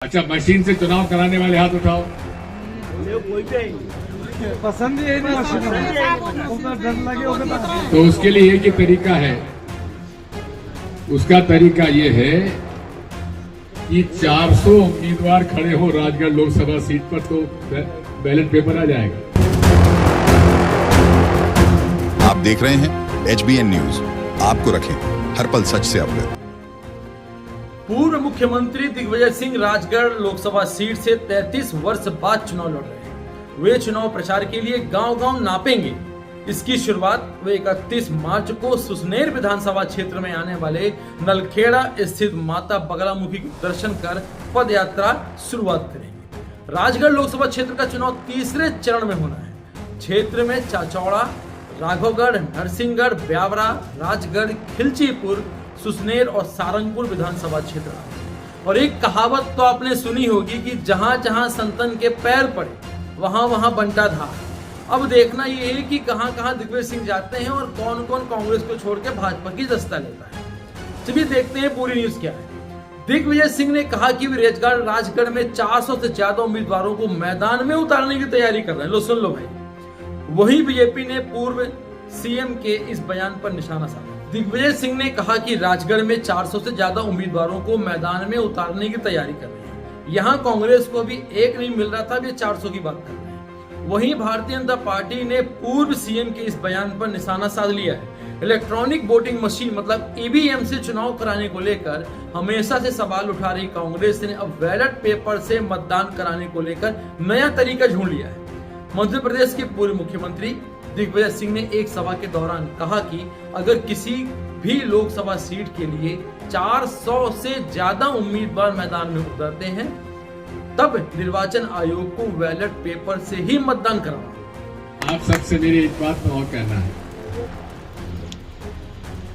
अच्छा, मशीन से चुनाव कराने वाले हाथ उठाओ। पसंद ही नहीं मशीन, डर लगे तो उसके लिए एक ही तरीका है। उसका तरीका ये है कि 400 उम्मीदवार खड़े हो राजगढ़ लोकसभा सीट पर, तो बैलेट पेपर आ जाएगा। आप देख रहे हैं HBN न्यूज, आपको रखें हर पल सच से अवगत। पूर्व मुख्यमंत्री दिग्विजय सिंह राजगढ़ लोकसभा सीट से 33 वर्ष बाद चुनाव लड़ रहे हैं। वे चुनाव प्रचार के लिए गांव-गांव नापेंगे। इसकी शुरुआत वे 31 मार्च को सुसनेर विधानसभा क्षेत्र में आने वाले नलखेड़ा स्थित माता बगलामुखी के दर्शन कर पद यात्रा शुरुआत करेंगे। राजगढ़ लोकसभा क्षेत्र का चुनाव तीसरे चरण में होना है। क्षेत्र में चाचौड़ा, राघवगढ़, नरसिंहगढ़, ब्यावरा, राजगढ़, खिलचीपुर, सुसनेर और सारंगपुर विधानसभा क्षेत्र आते हैं। और एक कहावत तो आपने सुनी होगी कि जहां जहां संतन के पैर पड़े वहां वहां बंटा धार। अब देखना ये है कि कहां कहां दिग्विजय सिंह जाते हैं और कौन कौन कांग्रेस को छोड़ के भाजपा की दस्ता लेता है। चलिए देखते हैं पूरी न्यूज क्या है। दिग्विजय सिंह ने कहा कि वे राजगढ़ में 400 से ज्यादा उम्मीदवारों को मैदान में उतारने की तैयारी कर रहे हैं। लो सुन लो भाई। वही बीजेपी ने पूर्व सीएम के इस बयान पर निशाना साधा। दिग्विजय सिंह ने कहा कि राजगढ़ में 400 से ज्यादा उम्मीदवारों को मैदान में उतारने की तैयारी कर रहे हैं। यहाँ कांग्रेस को भी एक नहीं मिल रहा था, वे 400 की बात कर रहे हैं। वहीं भारतीय जनता पार्टी ने पूर्व सीएम के इस बयान पर निशाना साध लिया है। इलेक्ट्रॉनिक वोटिंग मशीन मतलब ईवीएम से चुनाव कराने को लेकर हमेशा से सवाल उठा रही कांग्रेस ने अब बैलेट पेपर से मतदान कराने को लेकर नया तरीका ढूंढ लिया है। मध्य प्रदेश के पूर्व मुख्यमंत्री दिग्विजय सिंह ने एक सभा के दौरान कहा कि अगर किसी भी लोकसभा सीट के लिए 400 से ज्यादा उम्मीदवार मैदान में उतरते हैं तब निर्वाचन आयोग को बैलेट पेपर से ही मतदान करवाना। आप सबसे मेरी एक बात में और कहना है,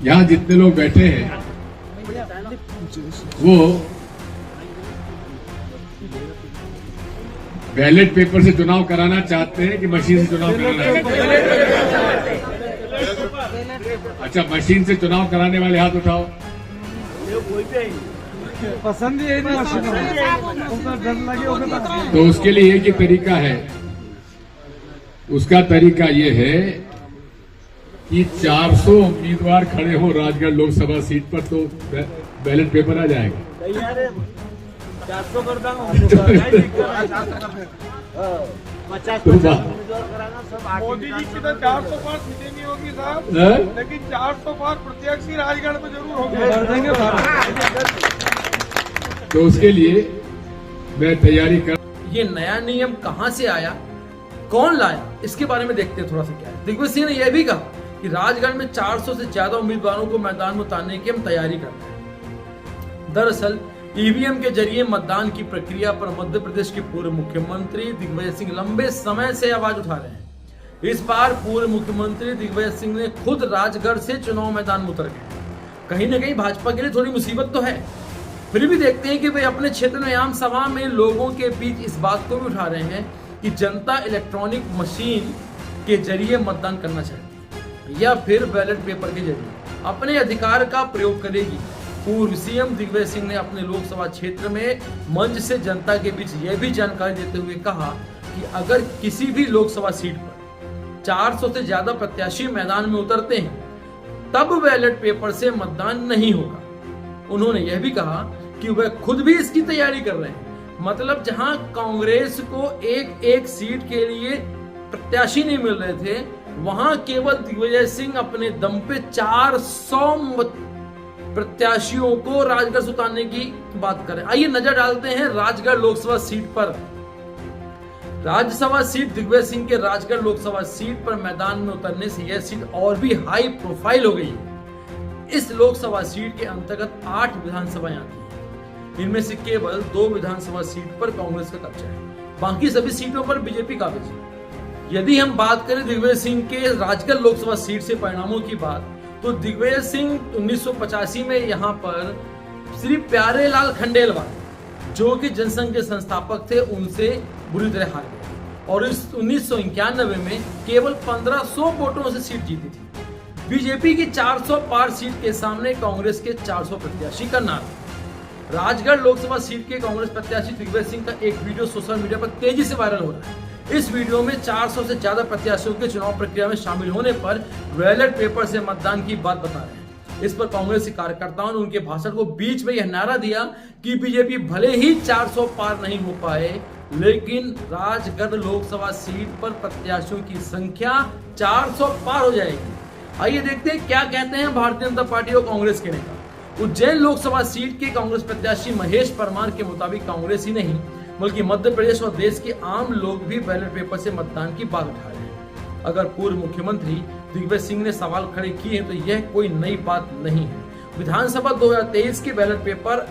यहाँ जितने लोग बैठे हैं वो बैलेट पेपर से चुनाव कराना चाहते हैं कि मशीन से चुनाव कराना चाहते हैं? अच्छा, मशीन से चुनाव कराने वाले हाथ उठाओ। पसंद ही नहीं मशीन, डर लगे तो उसके लिए एक ही तरीका है। उसका तरीका ये है कि 400 उम्मीदवार खड़े हो राजगढ़ लोकसभा सीट पर, तो बैलेट पेपर आ जाएगा। 400 कर मोदी जी की तो 400 पार नहीं होगी साहब, लेकिन 400 पार प्रत्यक्ष ही राजगढ़ में जरूर होगी। तो उसके लिए मैं तैयारी कर। ये नया नियम कहां से आया, कौन लाया, इसके बारे में देखते हैं थोड़ा सा क्या है। दिग्विजय सिंह ने यह भी कहा कि राजगढ़ में 400 से ज्यादा उम्मीदवारों को मैदान में उतारने की हम तैयारी कर रहे हैं। दरअसल ईवीएम के जरिए मतदान की प्रक्रिया पर मध्य प्रदेश के पूर्व मुख्यमंत्री दिग्विजय सिंह लंबे समय से आवाज उठा रहे हैं। इस बार पूर्व मुख्यमंत्री दिग्विजय सिंह ने खुद राजगढ़ से चुनाव मैदान में उतर गए। कहीं न कहीं भाजपा के लिए थोड़ी मुसीबत तो है, फिर भी देखते हैं कि वे अपने क्षेत्र में आम सभा में लोगों के बीच इस बात को भी उठा रहे हैं कि जनता इलेक्ट्रॉनिक मशीन के जरिए मतदान करना चाहती है या फिर बैलेट पेपर के जरिए अपने अधिकार का प्रयोग करेगी। पूर्व सीएम दिग्विजय सिंह ने अपने लोकसभा क्षेत्र में मंच से जनता के बीच यह भी जानकारी देते हुए कहा कि अगर किसी भी लोकसभा सीट पर 400 से ज्यादा प्रत्याशी मैदान में उतरते हैं तब बैलेट पेपर से मतदान नहीं होगा। उन्होंने यह भी कहा कि वह खुद भी इसकी तैयारी कर रहे हैं। मतलब जहां कांग्रेस को एक सीट के लिए प्रत्याशी नहीं मिल रहे थे, वहां केवल दिग्विजय सिंह अपने दम पे 400 प्रत्याशियों को राजगढ़ से उतारने की बात करें। आइए नजर डालते हैं राजगढ़ लोकसभा सीट पर। राज्यसभा सीट दिग्विजय सिंह के राजगढ़ लोकसभा सीट पर मैदान में उतरने से यह सीट और भी हाई प्रोफाइल हो गई है। इस लोकसभा सीट के अंतर्गत 8 विधानसभाएं आती हैं। इनमें से केवल 2 विधानसभा सीट पर कांग्रेस का कब्जा है, बाकी सभी सीटों पर बीजेपी काबिज है। यदि हम बात करें दिग्विजय सिंह के राजगढ़ लोकसभा सीट से परिणामों की बात, तो दिग्विजय सिंह 1985 में यहाँ पर श्री प्यारे लाल खंडेलवाल जो कि जनसंघ के संस्थापक थे उनसे बुरी तरह हार गए और इस 1991 में केवल 1500 वोटों से सीट जीती थी। बीजेपी की 400 पार सीट के सामने कांग्रेस के 400 प्रत्याशी का नारा। राजगढ़ लोकसभा सीट के कांग्रेस प्रत्याशी दिग्विजय सिंह का एक वीडियो सोशल मीडिया पर तेजी से वायरल हो रहा है। इस वीडियो में 400 से ज्यादा प्रत्याशियों के चुनाव प्रक्रिया में शामिल होने पर बैलेट पेपर से मतदान की बात बता रहे हैं। इस पर कांग्रेस के कार्यकर्ताओं ने उनके भाषण को बीच में यह नारा दिया कि बीजेपी भले ही 400 पार नहीं हो पाए, लेकिन राजगढ़ लोकसभा सीट पर प्रत्याशियों की संख्या 400 पार हो जाएगी। आइए देखते हैं क्या कहते हैं भारतीय जनता पार्टी और कांग्रेस के नेता। उज्जैन लोकसभा सीट के कांग्रेस प्रत्याशी महेश परमार के मुताबिक कांग्रेस ही नहीं बल्कि मध्य प्रदेश और देश के आम लोग भी बैलेट पेपर से मतदान की बात उठा रहे हैं। अगर पूर्व मुख्यमंत्री दिग्विजय सिंह ने सवाल खड़े किए हैं तो यह कोई नई बात नहीं है। विधानसभा 2023 के बैलेट पेपर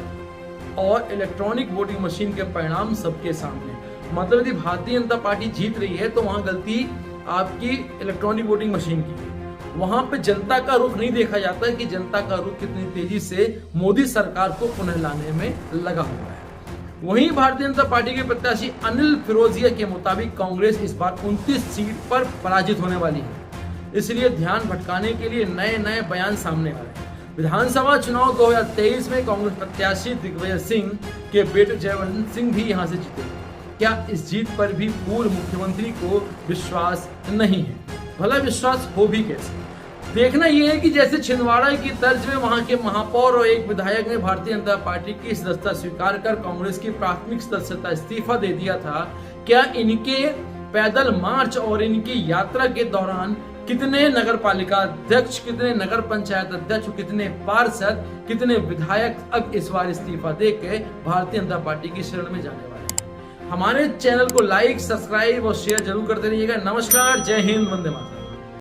और इलेक्ट्रॉनिक वोटिंग मशीन के परिणाम सबके सामने। मतलब यदि भारतीय जनता पार्टी जीत रही है तो वहां गलती आपकी इलेक्ट्रॉनिक वोटिंग मशीन की है। वहां पे जनता का रुख नहीं देखा जाता है कि जनता का रुख कितनी तेजी से मोदी सरकार को पुनः लाने में लगा हुआ है। वहीं भारतीय जनता पार्टी के प्रत्याशी अनिल फिरोजिया के मुताबिक कांग्रेस इस बार 29 सीट पर पराजित होने वाली है, इसलिए ध्यान भटकाने के लिए नए नए बयान सामने आ रहे हैं। विधानसभा चुनाव 2023 में कांग्रेस प्रत्याशी दिग्विजय सिंह के बेटे जयवंत सिंह भी यहां से जीतेंगे। क्या इस जीत पर भी पूर्व मुख्यमंत्री को विश्वास नहीं है? भला विश्वास हो भी कैसे? देखना यह है कि जैसे छिंदवाड़ा की तर्ज में वहां के महापौर और एक विधायक ने भारतीय जनता पार्टी की सदस्यता स्वीकार कर कांग्रेस की प्राथमिक सदस्यता इस्तीफा दे दिया था, क्या इनके पैदल मार्च और इनकी यात्रा के दौरान कितने नगर पालिका अध्यक्ष, कितने नगर पंचायत अध्यक्ष, कितने पार्षद, कितने विधायक अब इस बार इस्तीफा देके भारतीय जनता पार्टी की शरण में जाने वाले हैं? हमारे चैनल को लाइक, सब्सक्राइब और शेयर जरूर करते रहिएगा। नमस्कार, जय हिंद, वंदे मातरम।